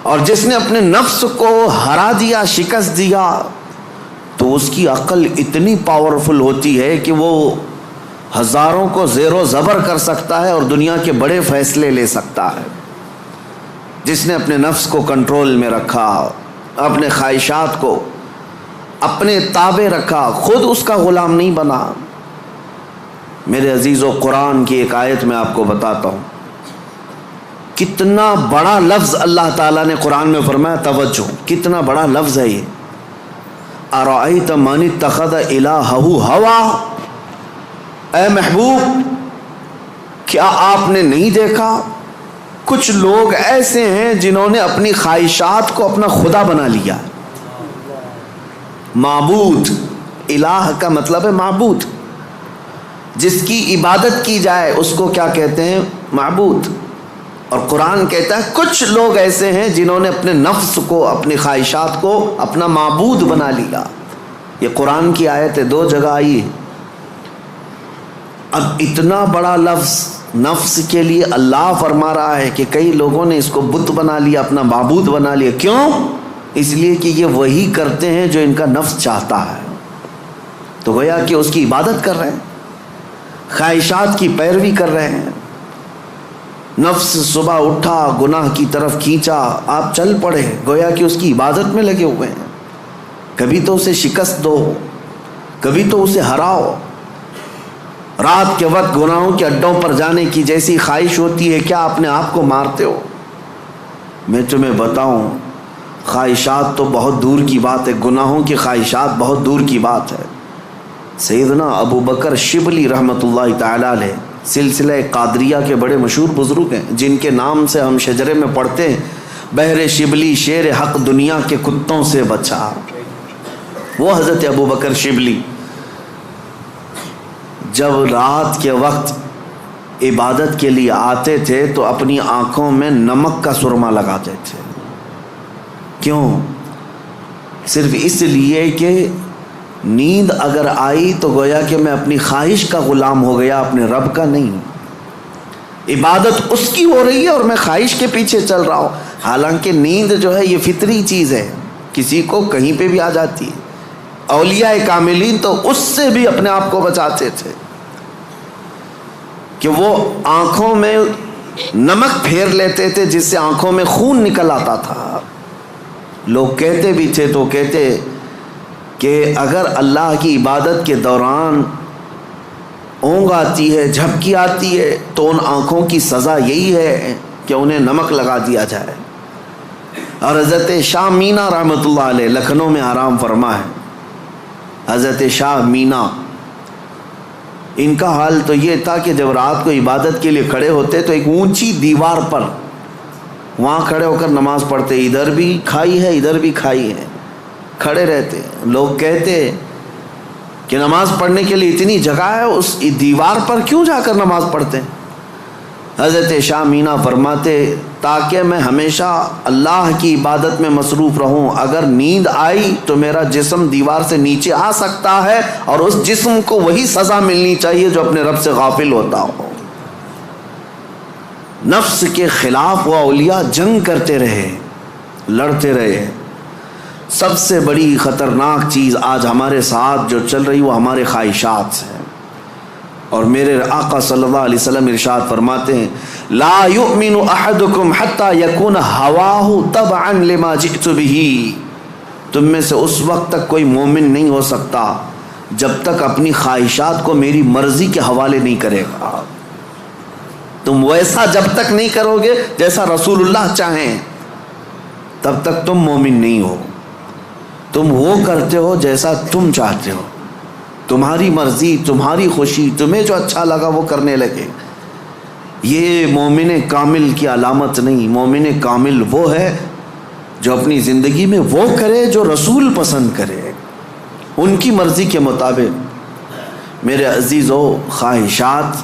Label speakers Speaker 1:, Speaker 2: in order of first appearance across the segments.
Speaker 1: اور جس نے اپنے نفس کو ہرا دیا، شکست دیا، تو اس کی عقل اتنی پاورفل ہوتی ہے کہ وہ ہزاروں کو زیر و زبر کر سکتا ہے اور دنیا کے بڑے فیصلے لے سکتا ہے۔ جس نے اپنے نفس کو کنٹرول میں رکھا، اپنے خواہشات کو اپنے تابع رکھا، خود اس کا غلام نہیں بنا۔ میرے عزیزو، قرآن کی ایک آیت میں آپ کو بتاتا ہوں، کتنا بڑا لفظ اللہ تعالیٰ نے قرآن میں فرمایا، توجہ، کتنا بڑا لفظ ہے یہ۔ ارأیت من اتخذ الہہ ہوا، اے محبوب کیا آپ نے نہیں دیکھا کچھ لوگ ایسے ہیں جنہوں نے اپنی خواہشات کو اپنا خدا بنا لیا۔ معبود، الہ کا مطلب ہے معبود، جس کی عبادت کی جائے اس کو کیا کہتے ہیں؟ معبود۔ اور قرآن کہتا ہے کچھ لوگ ایسے ہیں جنہوں نے اپنے نفس کو، اپنی خواہشات کو اپنا معبود بنا لیا۔ یہ قرآن کی آیت ہے، 2 جگہ آئی ہے۔ اب اتنا بڑا لفظ نفس کے لیے اللہ فرما رہا ہے کہ کئی لوگوں نے اس کو بت بنا لیا، اپنا معبود بنا لیا۔ کیوں؟ اس لیے کہ یہ وہی کرتے ہیں جو ان کا نفس چاہتا ہے، تو گویا کہ اس کی عبادت کر رہے ہیں، خواہشات کی پیروی کر رہے ہیں۔ نفس صبح اٹھا، گناہ کی طرف کھینچا، آپ چل پڑے، گویا کہ اس کی عبادت میں لگے ہوئے ہیں۔ کبھی تو اسے شکست دو، کبھی تو اسے ہراؤ۔ رات کے وقت گناہوں کے اڈوں پر جانے کی جیسی خواہش ہوتی ہے، کیا اپنے آپ کو مارتے ہو؟ میں تمہیں بتاؤں، خواہشات تو بہت دور کی بات ہے، گناہوں کی خواہشات بہت دور کی بات ہے۔ سیدنا ابو بکر شبلی رحمۃ اللہ تعالی علیہ سلسلہ قادریہ کے بڑے مشہور بزرگ ہیں، جن کے نام سے ہم شجرے میں پڑھتے ہیں، بہر شبلی شیر حق دنیا کے کتوں سے بچا۔ وہ حضرت ابو بکر شبلی جب رات کے وقت عبادت کے لیے آتے تھے تو اپنی آنکھوں میں نمک کا سرما لگاتے تھے۔ کیوں؟ صرف اس لیے کہ نیند اگر آئی تو گویا کہ میں اپنی خواہش کا غلام ہو گیا، اپنے رب کا نہیں۔ عبادت اس کی ہو رہی ہے اور میں خواہش کے پیچھے چل رہا ہوں، حالانکہ نیند جو ہے یہ فطری چیز ہے، کسی کو کہیں پہ بھی آ جاتی ہے۔ اولیاء کاملین تو اس سے بھی اپنے آپ کو بچاتے تھے کہ وہ آنکھوں میں نمک پھیر لیتے تھے جس سے آنکھوں میں خون نکل آتا تھا۔ لوگ کہتے بھی تھے تو کہتے کہ اگر اللہ کی عبادت کے دوران اونگ آتی ہے، جھپکی آتی ہے، تو ان آنکھوں کی سزا یہی ہے کہ انہیں نمک لگا دیا جائے۔ اور حضرت شاہ مینا رحمۃ اللہ علیہ لکھنؤ میں آرام فرما ہے، حضرت شاہ مینا، ان کا حال تو یہ تھا کہ جب رات کو عبادت کے لیے کھڑے ہوتے تو ایک اونچی دیوار پر وہاں کھڑے ہو کر نماز پڑھتے، ادھر بھی کھائی ہے ادھر بھی کھائی ہے، کھڑے رہتے۔ لوگ کہتے کہ نماز پڑھنے کے لیے اتنی جگہ ہے، اس دیوار پر کیوں جا کر نماز پڑھتے؟ حضرت شاہ مینا فرماتے تاکہ میں ہمیشہ اللہ کی عبادت میں مصروف رہوں، اگر نیند آئی تو میرا جسم دیوار سے نیچے آ سکتا ہے اور اس جسم کو وہی سزا ملنی چاہیے جو اپنے رب سے غافل ہوتا ہو۔ نفس کے خلاف وہ اولیاء جنگ کرتے رہے، لڑتے رہے۔ سب سے بڑی خطرناک چیز آج ہمارے ساتھ جو چل رہی وہ ہمارے خواہشات ہیں، اور میرے آقا صلی اللہ علیہ وسلم ارشاد فرماتے ہیں لا یؤمن احدکم حتی یکون ہواہ تبعا لما جئت بہ، تم میں سے اس وقت تک کوئی مومن نہیں ہو سکتا جب تک اپنی خواہشات کو میری مرضی کے حوالے نہیں کرے گا۔ تم ویسا جب تک نہیں کرو گے جیسا رسول اللہ چاہیں، تب تک تم مومن نہیں ہو۔ تم وہ کرتے ہو جیسا تم چاہتے ہو، تمہاری مرضی، تمہاری خوشی، تمہیں جو اچھا لگا وہ کرنے لگے۔ یہ مومن کامل کی علامت نہیں۔ مومن کامل وہ ہے جو اپنی زندگی میں وہ کرے جو رسول پسند کرے، ان کی مرضی کے مطابق۔ میرے عزیزو، خواہشات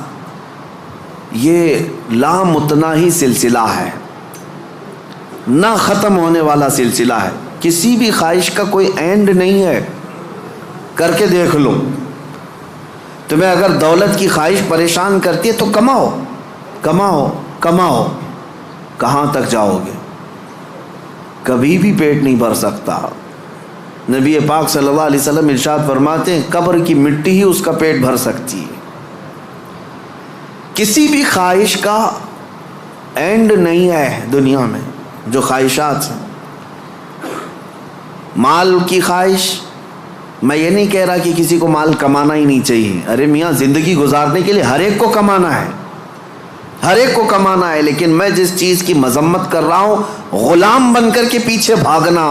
Speaker 1: یہ لامتناہی سلسلہ ہے، نہ ختم ہونے والا سلسلہ ہے۔ کسی بھی خواہش کا کوئی اینڈ نہیں ہے۔ کر کے دیکھ لو، تمہیں اگر دولت کی خواہش پریشان کرتی ہے تو کماؤ کماؤ کماؤ، کہاں تک جاؤ گے؟ کبھی بھی پیٹ نہیں بھر سکتا۔ نبی پاک صلی اللہ علیہ وسلم ارشاد فرماتے ہیں قبر کی مٹی ہی اس کا پیٹ بھر سکتی ہے۔ کسی بھی خواہش کا اینڈ نہیں ہے دنیا میں، جو خواہشات ہیں۔ مال کی خواہش، میں یہ نہیں کہہ رہا کہ کسی کو مال کمانا ہی نہیں چاہیے، ارے میاں زندگی گزارنے کے لیے ہر ایک کو کمانا ہے، ہر ایک کو کمانا ہے، لیکن میں جس چیز کی مذمت کر رہا ہوں غلام بن کر کے پیچھے بھاگنا۔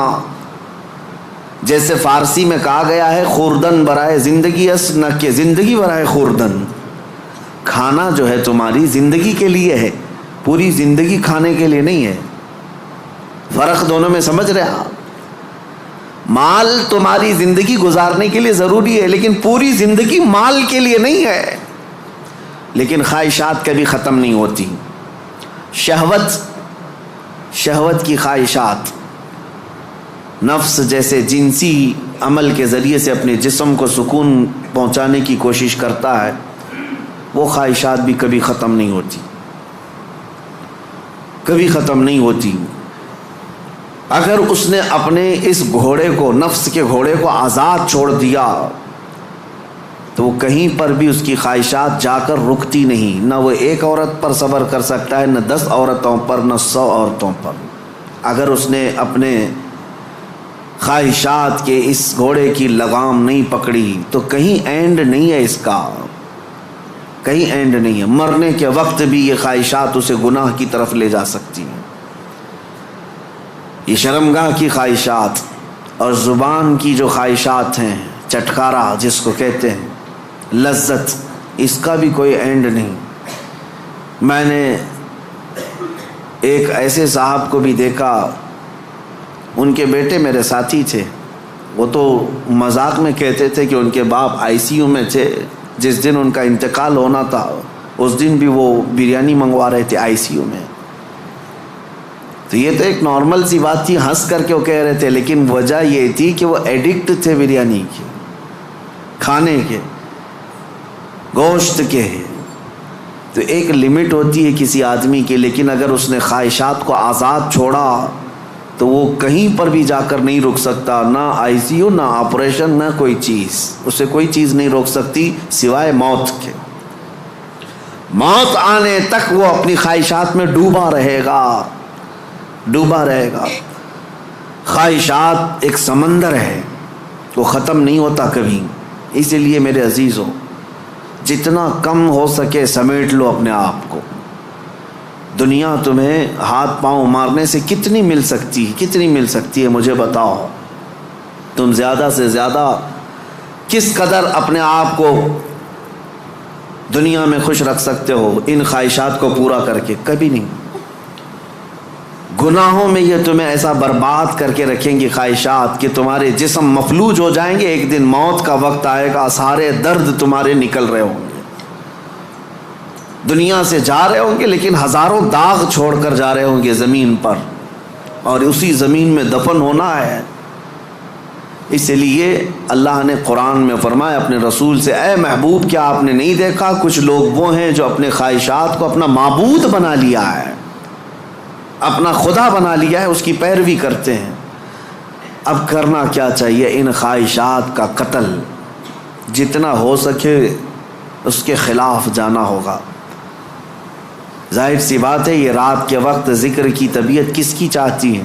Speaker 1: جیسے فارسی میں کہا گیا ہے خوردن برائے زندگی اس نہ کہ زندگی برائے خوردن۔ کھانا جو ہے تمہاری زندگی کے لیے ہے، پوری زندگی کھانے کے لیے نہیں ہے۔ فرق دونوں میں سمجھ رہے آپ؟ مال تمہاری زندگی گزارنے کے لیے ضروری ہے، لیکن پوری زندگی مال کے لیے نہیں ہے۔ لیکن خواہشات کبھی ختم نہیں ہوتی۔ شہوت کی خواہشات، نفس جیسے جنسی عمل کے ذریعے سے اپنے جسم کو سکون پہنچانے کی کوشش کرتا ہے، وہ خواہشات بھی کبھی ختم نہیں ہوتی، کبھی ختم نہیں ہوتی۔ اگر اس نے اپنے اس گھوڑے کو، نفس کے گھوڑے کو آزاد چھوڑ دیا تو وہ کہیں پر بھی اس کی خواہشات جا کر رکتی نہیں۔ نہ وہ ایک عورت پر صبر کر سکتا ہے، نہ 10 عورتوں پر، نہ 100 عورتوں پر۔ اگر اس نے اپنے خواہشات کے اس گھوڑے کی لگام نہیں پکڑی تو کہیں اینڈ نہیں ہے، اس کا کہیں اینڈ نہیں ہے۔ مرنے کے وقت بھی یہ خواہشات اسے گناہ کی طرف لے جا سکتی ہیں۔ یہ شرمگاہ کی خواہشات اور زبان کی جو خواہشات ہیں، چٹکارا جس کو کہتے ہیں، لذت، اس کا بھی کوئی اینڈ نہیں۔ میں نے ایک ایسے صاحب کو بھی دیکھا، ان کے بیٹے میرے ساتھی تھے، وہ تو مذاق میں کہتے تھے کہ ان کے باپ ICU میں تھے، جس دن ان کا انتقال ہونا تھا اس دن بھی وہ بریانی منگوا رہے تھے ICU میں۔ تو یہ تو ایک نارمل سی بات تھی، ہنس کر کے وہ کہہ رہے تھے، لیکن وجہ یہ تھی کہ وہ ایڈکٹ تھے بریانی کے، کھانے کے، گوشت کے۔ تو ایک لمٹ ہوتی ہے کسی آدمی کی، لیکن اگر اس نے خواہشات کو آزاد چھوڑا تو وہ کہیں پر بھی جا کر نہیں رک سکتا، نہ ICU، نہ آپریشن، نہ کوئی چیز، اسے کوئی چیز نہیں روک سکتی سوائے موت کے۔ موت آنے تک وہ اپنی خواہشات میں ڈوبا رہے گا، ڈوبا رہے گا۔ خواہشات ایک سمندر ہے، وہ ختم نہیں ہوتا کبھی۔ اسی لیے میرے عزیزو، جتنا کم ہو سکے سمیٹ لو اپنے آپ کو۔ دنیا تمہیں ہاتھ پاؤں مارنے سے کتنی مل سکتی ہے مجھے بتاؤ۔ تم زیادہ سے زیادہ کس قدر اپنے آپ کو دنیا میں خوش رکھ سکتے ہو ان خواہشات کو پورا کر کے؟ کبھی نہیں۔ گناہوں میں یہ تمہیں ایسا برباد کر کے رکھیں گی خواہشات کہ تمہارے جسم مفلوج ہو جائیں گے۔ ایک دن موت کا وقت آئے گا، سارے درد تمہارے نکل رہے ہوں گے، دنیا سے جا رہے ہوں گے، لیکن ہزاروں داغ چھوڑ کر جا رہے ہوں گے زمین پر، اور اسی زمین میں دفن ہونا ہے۔ اس لیے اللہ نے قرآن میں فرمایا اپنے رسول سے، اے محبوب کیا آپ نے نہیں دیکھا کچھ لوگ وہ ہیں جو اپنے خواہشات کو اپنا معبود بنا لیا ہے، اپنا خدا بنا لیا ہے، اس کی پیروی کرتے ہیں۔ اب کرنا کیا چاہیے؟ ان خواہشات کا قتل جتنا ہو سکے اس کے خلاف جانا ہوگا۔ ظاہر سی بات ہے، یہ رات کے وقت ذکر کی طبیعت کس کی چاہتی ہے؟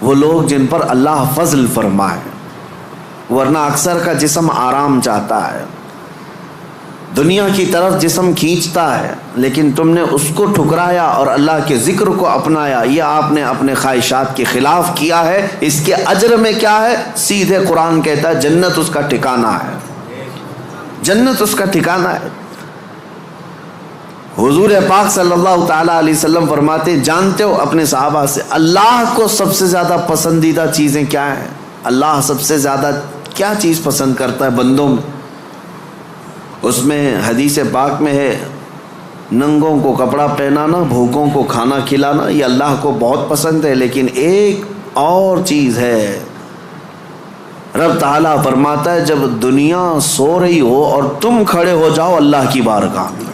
Speaker 1: وہ لوگ جن پر اللہ فضل فرمائے، ورنہ اکثر کا جسم آرام چاہتا ہے، دنیا کی طرف جسم کھینچتا ہے، لیکن تم نے اس کو ٹھکرایا اور اللہ کے ذکر کو اپنایا، یہ آپ نے اپنے خواہشات کے خلاف کیا ہے۔ اس کے اجر میں کیا ہے؟ سیدھے قرآن کہتا ہے جنت اس کا ٹھکانہ ہے، جنت اس کا ٹھکانہ ہے۔ حضور پاک صلی اللہ تعالیٰ علیہ وسلم فرماتے، جانتے ہو اپنے صحابہ سے اللہ کو سب سے زیادہ پسندیدہ چیزیں کیا ہیں؟ اللہ سب سے زیادہ کیا چیز پسند کرتا ہے بندوں میں؟ اس میں حدیث پاک میں ہے، ننگوں کو کپڑا پہنانا، بھوکوں کو کھانا کھلانا، یہ اللہ کو بہت پسند ہے۔ لیکن ایک اور چیز ہے، رب تعالیٰ فرماتا ہے جب دنیا سو رہی ہو اور تم کھڑے ہو جاؤ اللہ کی بارگاہ میں،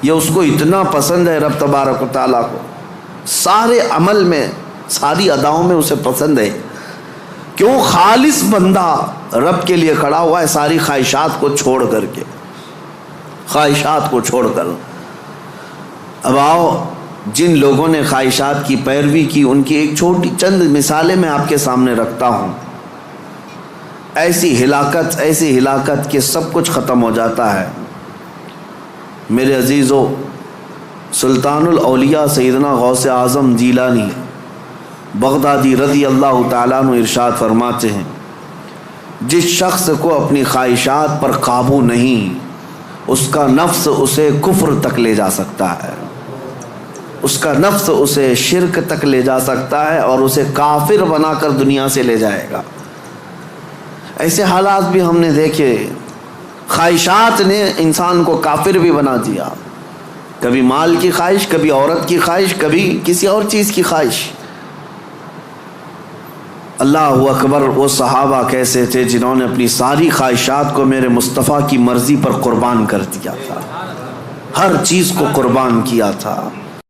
Speaker 1: یہ اس کو اتنا پسند ہے رب تبارک و تعالیٰ کو۔ سارے عمل میں ساری اداؤں میں اسے پسند ہے. کیوں؟ خالص بندہ رب کے لیے کھڑا ہوا ہے ساری خواہشات کو چھوڑ کر کے، خواہشات کو چھوڑ کر. اب آؤ، جن لوگوں نے خواہشات کی پیروی کی ان کی ایک چھوٹی چند مثالیں میں آپ کے سامنے رکھتا ہوں. ایسی ہلاکت کہ سب کچھ ختم ہو جاتا ہے. میرے عزیزو، سلطان الاولیاء سیدنا غوث اعظم جیلانی بغدادی رضی اللہ تعالیٰ عنہ ارشاد فرماتے ہیں، جس شخص کو اپنی خواہشات پر قابو نہیں، اس کا نفس اسے کفر تک لے جا سکتا ہے، اس کا نفس اسے شرک تک لے جا سکتا ہے اور اسے کافر بنا کر دنیا سے لے جائے گا. ایسے حالات بھی ہم نے دیکھے. خواہشات نے انسان کو کافر بھی بنا دیا. کبھی مال کی خواہش، کبھی عورت کی خواہش، کبھی کسی اور چیز کی خواہش. اللہ اکبر، وہ صحابہ کیسے تھے جنہوں نے اپنی ساری خواہشات کو میرے مصطفیٰ کی مرضی پر قربان کر دیا تھا، ہر چیز کو قربان کیا تھا.